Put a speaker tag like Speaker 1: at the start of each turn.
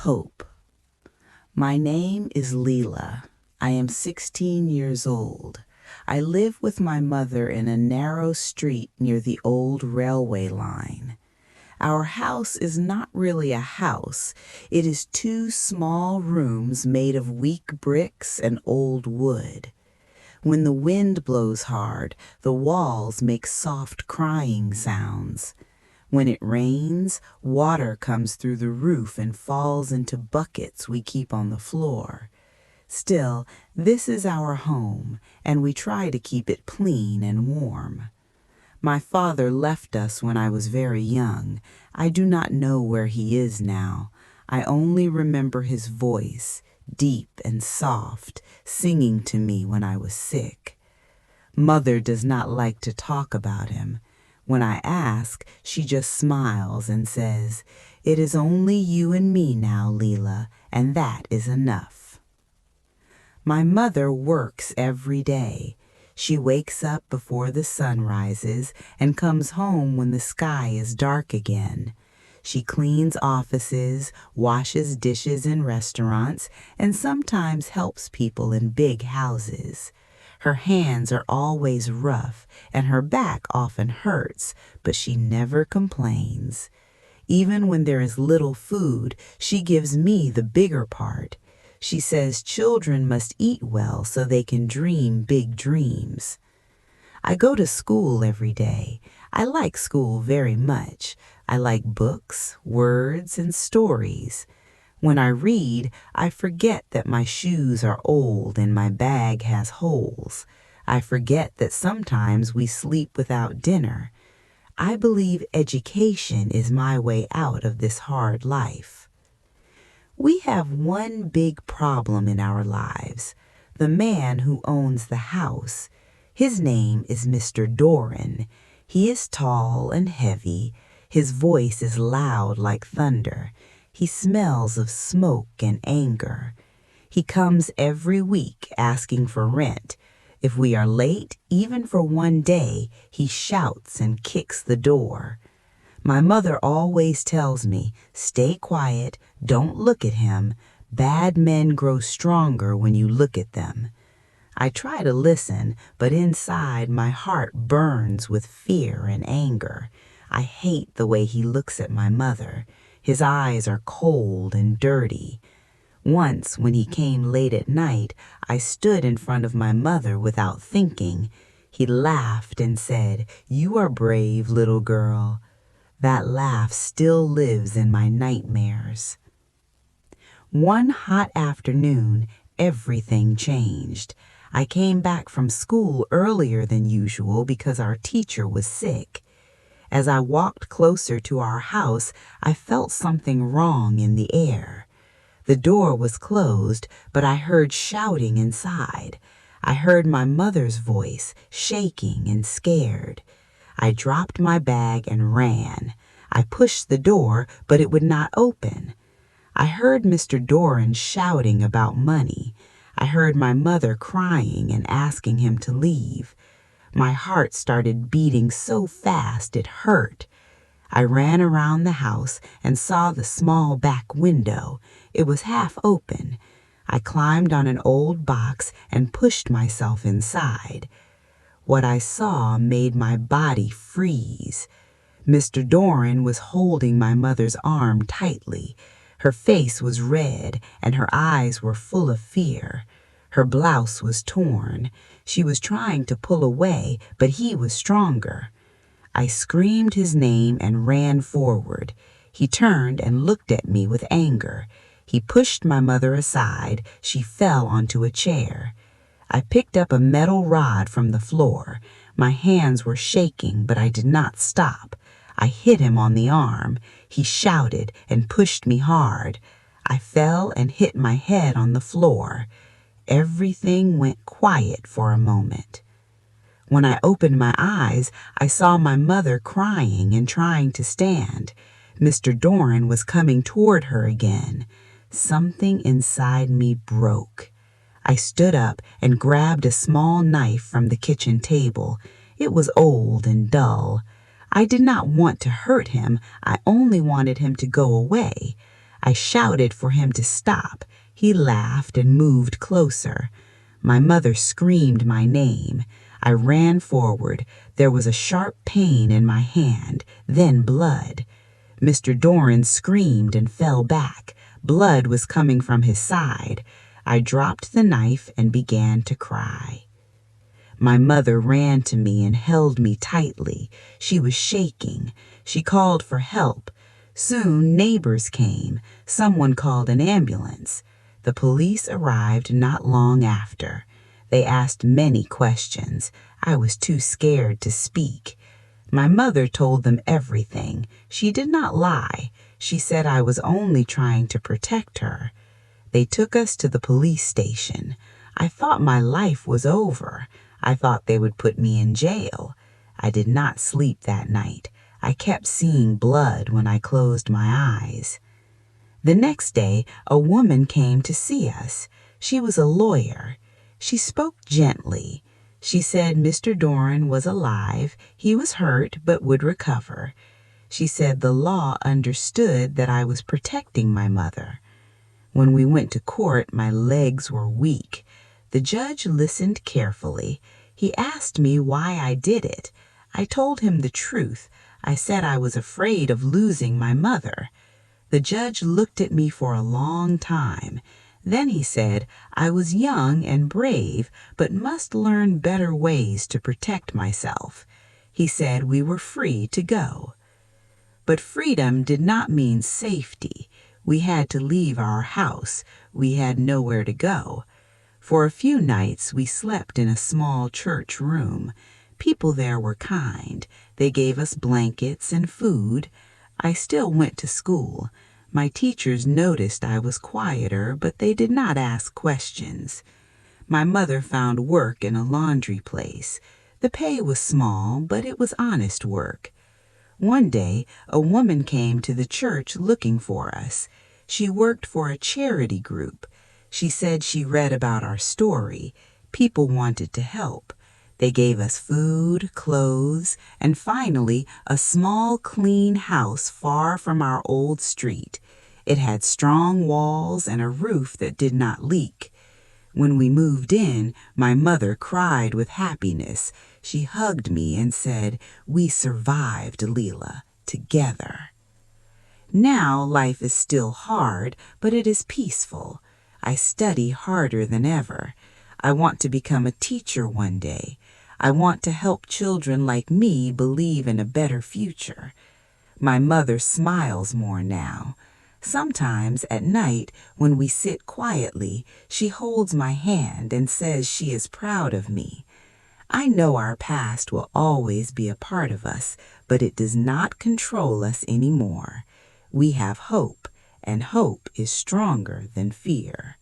Speaker 1: Hope. My name is Leela. I am 16 years old. I live with my mother in a narrow street near the old railway line. Our house is not really a house. It is two small rooms made of weak bricks and old wood. When the wind blows hard, the walls make soft crying sounds. When it rains, water comes through the roof and falls into buckets we keep on the floor. Still, this is our home, and we try to keep it clean and warm. My father left us when I was very young. I do not know where he is now. I only remember his voice, deep and soft, singing to me when I was sick. Mother does not like to talk about him. When I ask, she just smiles and says, "It is only you and me now, Leela, and that is enough." My mother works every day. She wakes up before the sun rises and comes home when the sky is dark again. She cleans offices, washes dishes in restaurants, and sometimes helps people in big houses. Her hands are always rough, and her back often hurts, but she never complains. Even when there is little food, she gives me the bigger part. She says children must eat well so they can dream big dreams. I go to school every day. I like school very much. I like books, words, and stories. When I read, I forget that my shoes are old and my bag has holes. I forget that sometimes we sleep without dinner. I believe education is my way out of this hard life. We have one big problem in our lives. The man who owns the house. His name is Mr. Doran. He is tall and heavy. His voice is loud like thunder. He smells of smoke and anger. He comes every week asking for rent. If we are late, even for one day, he shouts and kicks the door. My mother always tells me, "Stay quiet, don't look at him. Bad men grow stronger when you look at them." I try to listen, but inside my heart burns with fear and anger. I hate the way he looks at my mother. His eyes are cold and dirty. Once, when he came late at night, I stood in front of my mother without thinking. He laughed and said, "You are brave, little girl." That laugh still lives in my nightmares. One hot afternoon, everything changed. I came back from school earlier than usual because our teacher was sick. As I walked closer to our house, I felt something wrong in the air. The door was closed, but I heard shouting inside. I heard my mother's voice, shaking and scared. I dropped my bag and ran. I pushed the door, but it would not open. I heard Mr. Doran shouting about money. I heard my mother crying and asking him to leave. My heart started beating so fast it hurt. I ran around the house and saw the small back window. It was half open. I climbed on an old box and pushed myself inside. What I saw made my body freeze. Mr. Doran was holding my mother's arm tightly. Her face was red and her eyes were full of fear. Her blouse was torn. She was trying to pull away, but he was stronger. I screamed his name and ran forward. He turned and looked at me with anger. He pushed my mother aside. She fell onto a chair. I picked up a metal rod from the floor. My hands were shaking, but I did not stop. I hit him on the arm. He shouted and pushed me hard. I fell and hit my head on the floor. Everything went quiet for a moment. When I opened my eyes, I saw my mother crying and trying to stand. Mr. Doran was coming toward her again. Something inside me broke. I stood up and grabbed a small knife from the kitchen table. It was old and dull. I did not want to hurt him. I only wanted him to go away. I shouted for him to stop. He laughed and moved closer. My mother screamed my name. I ran forward. There was a sharp pain in my hand, then blood. Mr. Doran screamed and fell back. Blood was coming from his side. I dropped the knife and began to cry. My mother ran to me and held me tightly. She was shaking. She called for help. Soon neighbors came. Someone called an ambulance. The police arrived not long after. They asked many questions. I was too scared to speak. My mother told them everything. She did not lie. She said I was only trying to protect her. They took us to the police station. I thought my life was over. I thought they would put me in jail. I did not sleep that night. I kept seeing blood when I closed my eyes. The next day, a woman came to see us. She was a lawyer. She spoke gently. She said Mr. Doran was alive. He was hurt but would recover. She said the law understood that I was protecting my mother. When we went to court, my legs were weak. The judge listened carefully. He asked me why I did it. I told him the truth. I said I was afraid of losing my mother. The judge looked at me for a long time. Then he said I was young and brave, but must learn better ways to protect myself. He said we were free to go. But freedom did not mean safety. We had to leave our house. We had nowhere to go. For a few nights we slept in a small church room. People there were kind. They gave us blankets and food. I still went to school. My teachers noticed I was quieter, but they did not ask questions. My mother found work in a laundry place. The pay was small, but it was honest work. One day, a woman came to the church looking for us. She worked for a charity group. She said she read about our story. People wanted to help. They gave us food, clothes, and finally a small, clean house far from our old street. It had strong walls and a roof that did not leak. When we moved in, my mother cried with happiness. She hugged me and said, "We survived, Leela, together." Now life is still hard, but it is peaceful. I study harder than ever. I want to become a teacher one day. I want to help children like me believe in a better future. My mother smiles more now. Sometimes at night, when we sit quietly, she holds my hand and says she is proud of me. I know our past will always be a part of us, but it does not control us anymore. We have hope, and hope is stronger than fear.